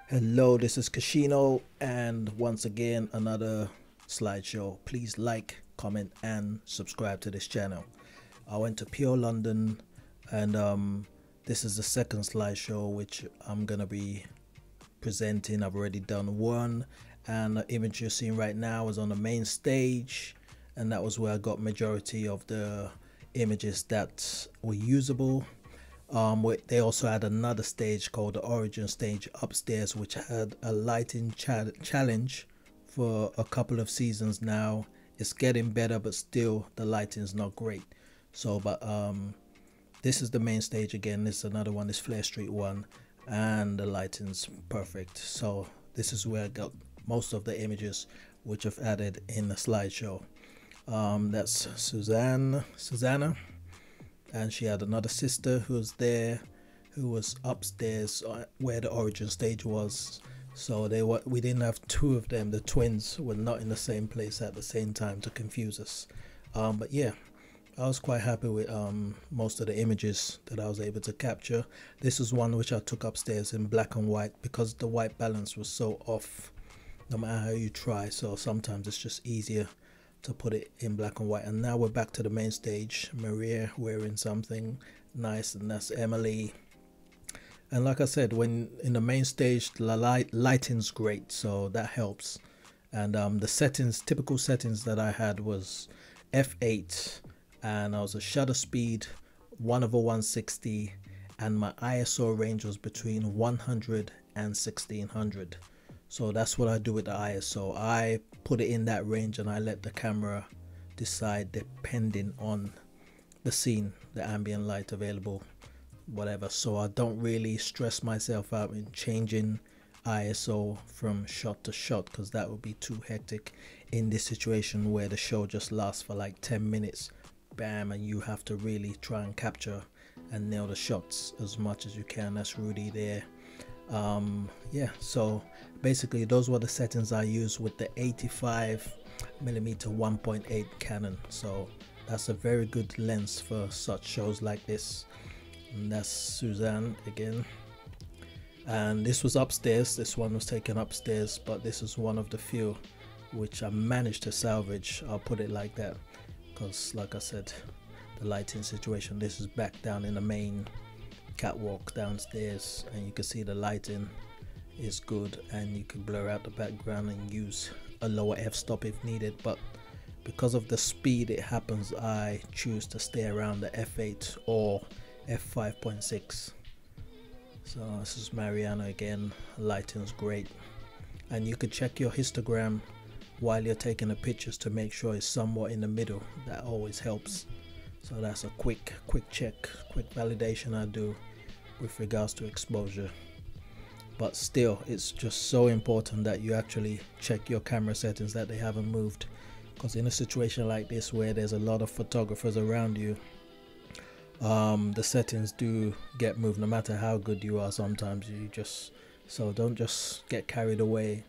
Hello, this is Cashino, and once again another slideshow. Please like, comment, and subscribe to this channel. I went to Pure London, and this is the second slideshow which I'm gonna be presenting. I've already done one, and the image you're seeing right now is on the main stage, and that was where I got majority of the images that were usable. They also had another stage called the origin stage upstairs, which had a lighting challenge for a couple of seasons now. It's getting better, but still the lighting is not great. So but this is the main stage again. This is another one, this Flare Street one, and the lighting's perfect. So this is where I got most of the images which I've added in the slideshow. That's Susanna, and she had another sister who was there, who was upstairs where the origin stage was. So we didn't have two of them. The twins were not in the same place at the same time to confuse us. But yeah, I was quite happy with most of the images that I was able to capture. This is one which I took upstairs in black and white because the white balance was so off no matter how you try. So sometimes it's just easier to put it in black and white. And now we're back to the main stage. Maria wearing something nice, and that's Emily. And like I said, when in the main stage, the lighting's great, so that helps. And the settings, typical settings that I had was f8, and I was a shutter speed 1/160, and my ISO range was between 100 and 1600. So that's what I do with the ISO. I put it in that range and I let the camera decide depending on the scene, the ambient light available, whatever. So I don't really stress myself out in changing ISO from shot to shot, because that would be too hectic in this situation where the show just lasts for like 10 minutes, bam, and you have to really try and capture and nail the shots as much as you can. That's Rudy there. Yeah, so basically those were the settings I used with the 85mm 1.8 Canon. So that's a very good lens for such shows like this. And that's Suzanne again, and this was upstairs. This one was taken upstairs, but this is one of the few which I managed to salvage. I'll put it like that, because like I said, the lighting situation, this is back down in the main catwalk downstairs, and you can see the lighting is good, and you can blur out the background and use a lower f-stop if needed. But because of the speed it happens, I choose to stay around the f8 or f5.6. So this is Mariana again. Lighting's great, and you could check your histogram while you're taking the pictures to make sure it's somewhat in the middle. That always helps. So that's a quick check, quick validation I do with regards to exposure. But still, it's just so important that you actually check your camera settings, that they haven't moved, because in a situation like this where there's a lot of photographers around you, the settings do get moved no matter how good you are. Sometimes you just, so don't just get carried away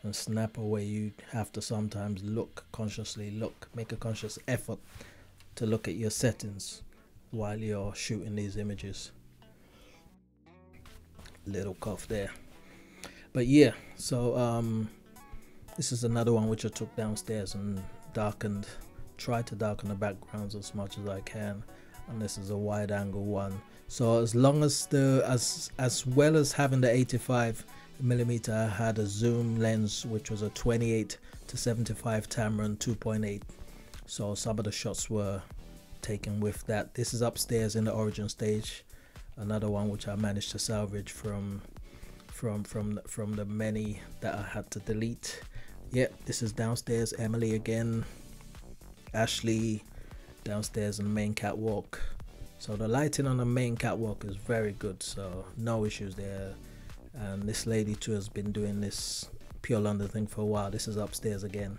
and snap away. You have to sometimes look consciously, make a conscious effort to look at your settings while you're shooting these images. Little cough there. But yeah, so this is another one which I took downstairs and tried to darken the backgrounds as much as I can, and this is a wide angle one. So as long as as well as having the 85mm, I had a zoom lens which was a 28 to 75 Tamron 2.8. So some of the shots were taken with that. This is upstairs in the origin stage, another one which I managed to salvage from the many that I had to delete. Yep, this is downstairs. Emily again, Ashley downstairs in the main catwalk. So the lighting on the main catwalk is very good, so no issues there. And this lady too has been doing this Pure London thing for a while. This is upstairs again.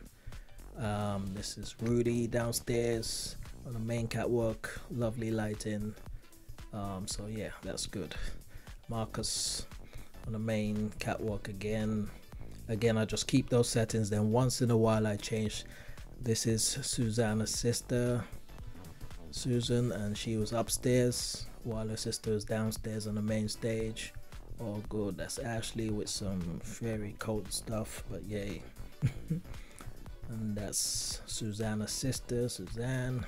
This is Rudy downstairs on the main catwalk. Lovely lighting. So yeah, that's good. Marcus on the main catwalk again. I just keep those settings, then once in a while I change. This is Susanna's sister, Susan, and she was upstairs while her sister was downstairs on the main stage. All good. That's Ashley with some fairy coat stuff, but yay. And that's Susanna's sister, Suzanne.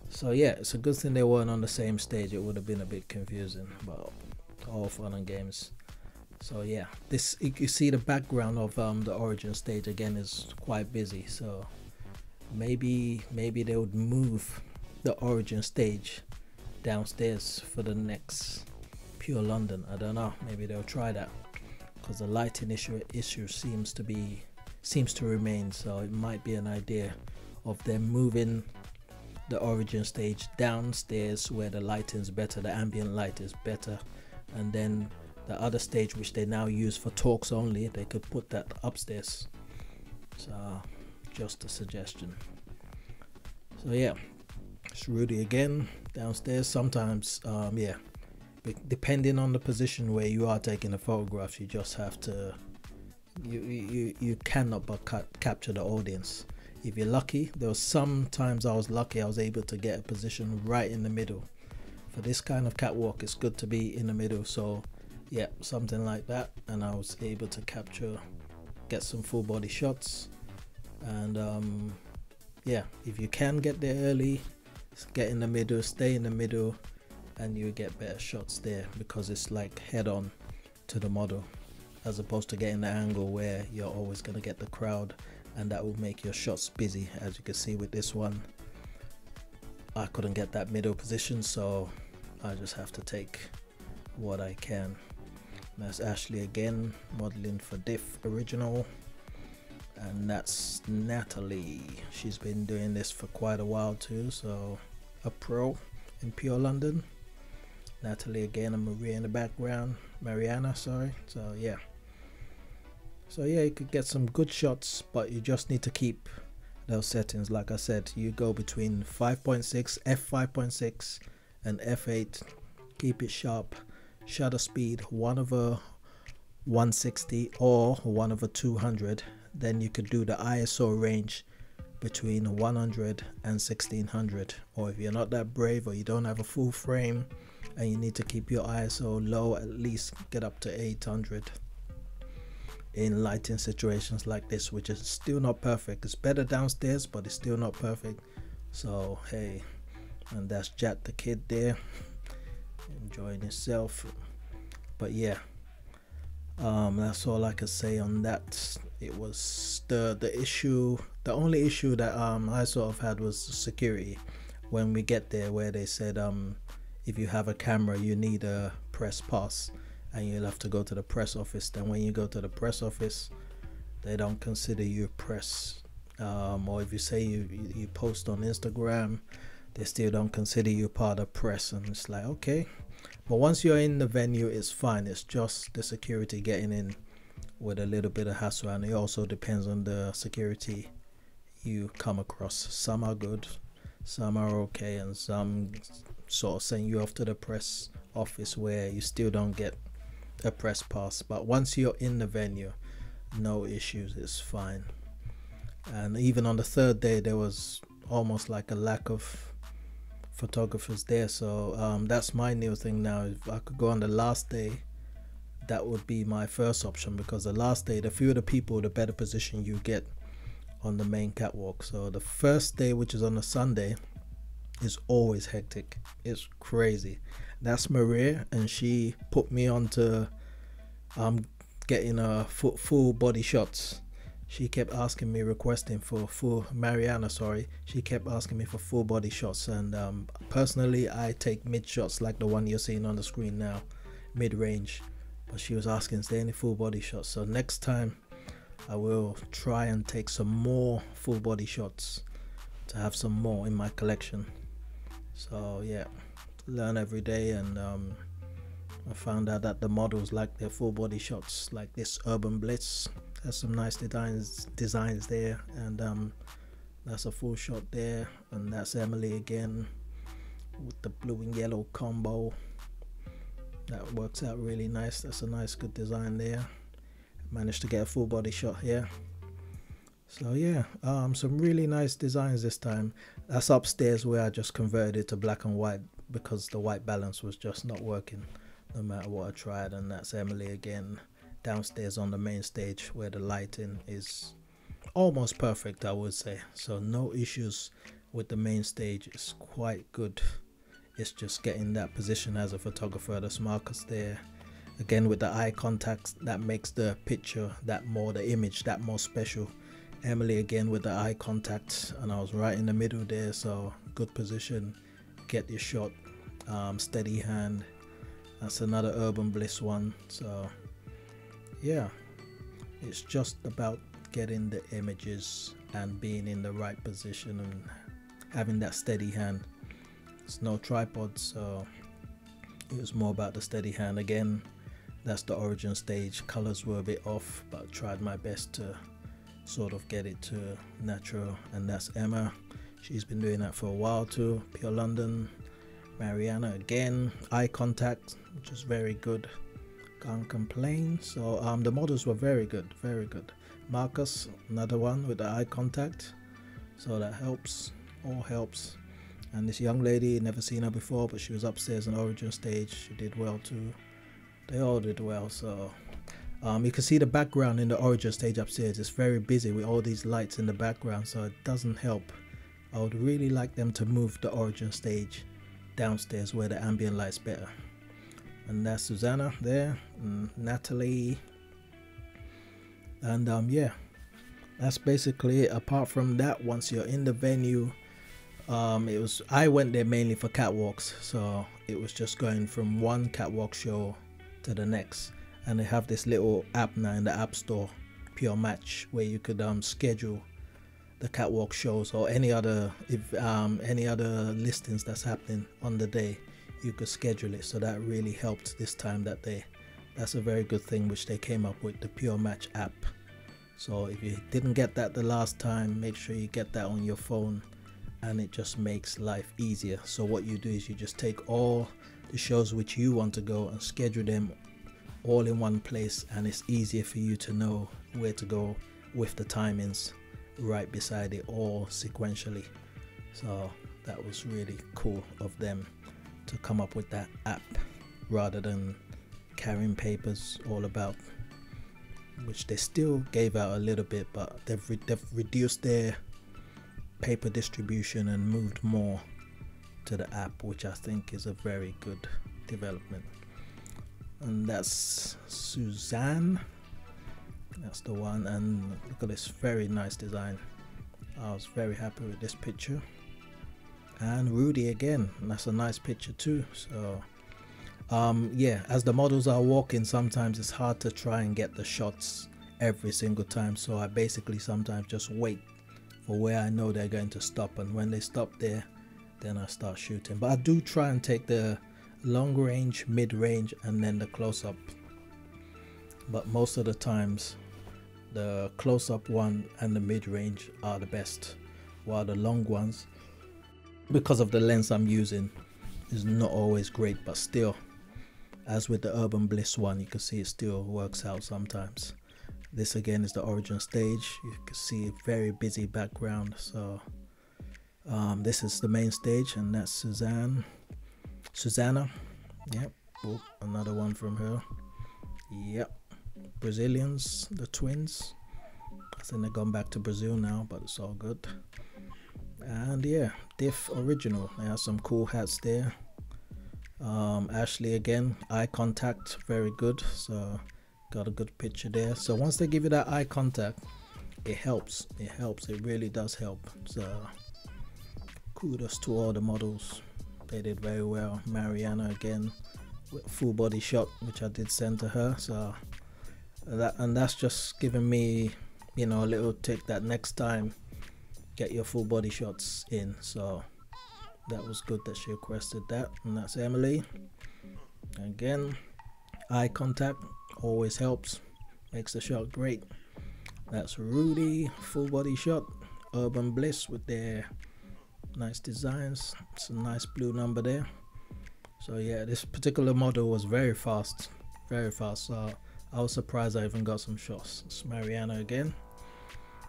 So yeah, it's a good thing they weren't on the same stage. It would have been a bit confusing, but all fun and games. So yeah, this, you see the background of the origin stage again is quite busy, so maybe they would move the origin stage downstairs for the next Pure London. I don't know, maybe they'll try that, because the lighting issue seems to remain, so it might be an idea of them moving the origin stage downstairs where the lighting's better, the ambient light is better, and then the other stage which they now use for talks only, they could put that upstairs. So just a suggestion. So yeah, it's Rudy again downstairs. Sometimes yeah, depending on the position where you are taking the photographs, you just have to, you cannot but capture the audience. If you're lucky, there was sometimes I was lucky, I was able to get a position right in the middle. For this kind of catwalk, it's good to be in the middle. So yeah, something like that, and I was able to get some full body shots. And yeah, if you can get there early, get in the middle, stay in the middle, and you get better shots there, because it's like head on to the model, as opposed to getting the angle where you're always going to get the crowd, and that will make your shots busy. As you can see with this one, I couldn't get that middle position, so I just have to take what I can. That's Ashley again, modeling for Diff Original. And that's Natalie. She's been doing this for quite a while too, so a pro in Pure London. Natalie again, and Maria in the background. Mariana, sorry. So yeah. So yeah, you could get some good shots, but you just need to keep those settings. Like I said, you go between 5.6, f5.6 and f8. Keep it sharp. Shutter speed 1/160 or 1/200. Then you could do the ISO range between 100 and 1600. Or if you're not that brave, or you don't have a full frame and you need to keep your ISO low, at least get up to 800 in lighting situations like this, which is still not perfect. It's better downstairs, but it's still not perfect. So hey, and that's Jack the kid there, enjoying himself. But yeah, that's all I could say on that. It was the only issue that I sort of had was security when we get there, where they said if you have a camera you need a press pass and you'll have to go to the press office. Then when you go to the press office, they don't consider you press, or if you say you post on Instagram, they still don't consider you part of press. And it's like, okay, but once you're in the venue, it's fine. It's just the security getting in with a little bit of hassle, and it also depends on the security you come across. Some are good, some are okay, and some sort of send you off to the press office where you still don't get a press pass. But once you're in the venue, no issues, it's fine. And even on the third day, there was almost like a lack of photographers there. So that's my new thing now. If I could go on the last day, that would be my first option, because the last day, the fewer the people, the better position you get on the main catwalk. So the first day, which is on a Sunday, is always hectic. It's crazy. That's Maria, and she put me onto getting full body shots. She kept asking me, requesting for Mariana, sorry, she kept asking me for full body shots. And personally, I take mid shots like the one you're seeing on the screen now, mid range. But she was asking, is there any full body shots? So next time I will try and take some more full body shots to have some more in my collection. So yeah, learn every day. And I found out that the models like their full body shots, like this Urban Blitz has some nice designs there. And that's a full shot there. And that's Emily again with the blue and yellow combo. That works out really nice. That's a nice, good design there. Managed to get a full body shot here. So yeah, some really nice designs this time. That's upstairs, where I just converted it to black and white because the white balance was just not working. no matter what I tried. And that's Emily again downstairs on the main stage, where the lighting is almost perfect, I would say. So no issues with the main stage. It's quite good. It's just getting that position as a photographer. There's Marcus there again with the eye contact that makes the picture the image that more special. Emily again with the eye contact, and I was right in the middle there, so good position, get your shot, steady hand. That's another Urban Bliss one. So yeah, it's just about getting the images and being in the right position and having that steady hand. It's no tripod, so it was more about the steady hand. Again, that's the origin stage. Colors were a bit off, but I tried my best to sort of get it to natural. And that's Emma, she's been doing that for a while too. Pure London. Mariana again, eye contact, which is very good, can't complain. So the models were very good, very good. Marcus, another one with the eye contact, so that helps, all helps. And this young lady, never seen her before, but she was upstairs on origin stage, she did well too. They all did well. So you can see the background in the origin stage upstairs. It's very busy with all these lights in the background, so it doesn't help. I would really like them to move the origin stage downstairs where the ambient light's better. And that's Susanna there, and Natalie, and yeah, that's basically it. Apart from that, once you're in the venue, I went there mainly for catwalks, so it was just going from one catwalk show to the next. And they have this little app now in the App Store, Pure Match, where you could schedule the catwalk shows or any other listings that's happening on the day. You could schedule it, so that really helped this time. That's a very good thing which they came up with, the Pure Match app. So if you didn't get that the last time, make sure you get that on your phone, and it just makes life easier. So what you do is you just take all the shows which you want to go and schedule them all in one place, and it's easier for you to know where to go with the timings right beside it, all sequentially. So that was really cool of them to come up with that app rather than carrying papers all about, which they still gave out a little bit, but they've reduced their paper distribution and moved more to the app, which I think is a very good development. And that's Suzanne, that's the one. And look at this very nice design. I was very happy with this picture. And Rudy again, that's a nice picture too. So yeah, as the models are walking, sometimes it's hard to try and get the shots every single time, so I basically sometimes just wait for where I know they're going to stop, and when they stop there, then I start shooting. But I do try and take the long range, mid range, and then the close-up, but most of the times the close-up one and the mid range are the best, while the long ones, because of the lens I'm using, is not always great. But still, as with the Urban Bliss one, you can see it still works out sometimes. This again is the origin stage. You can see a very busy background. So this is the main stage, and that's Susanna. Yep. Oh, another one from her. Yep. Brazilians, the twins. I think they've gone back to Brazil now, but it's all good. And yeah, Diff Original. They have some cool hats there. Ashley again, eye contact, very good. So got a good picture there. So once they give you that eye contact, it helps. It really does help. So kudos to all the models, they did very well. Mariana again with a full body shot, which I did send to her. So that's just giving me, you know, a little tick that next time get your full body shots in. So that was good that she requested that. And that's Emily again, eye contact always helps, makes the shot great. That's Rudy, full body shot. Urban Bliss with their nice designs. It's a nice blue number there. So yeah, this particular model was very fast, so I was surprised I even got some shots. It's Mariana again,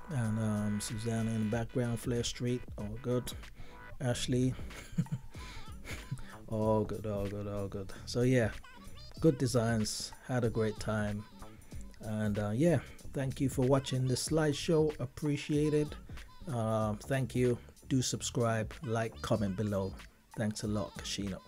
and Susanna in the background, Flare Street, all good. Ashley all good. So yeah, good designs, had a great time. And yeah, thank you for watching this slideshow, appreciate it. Thank you. Do subscribe, like, comment below. Thanks a lot, Cashino.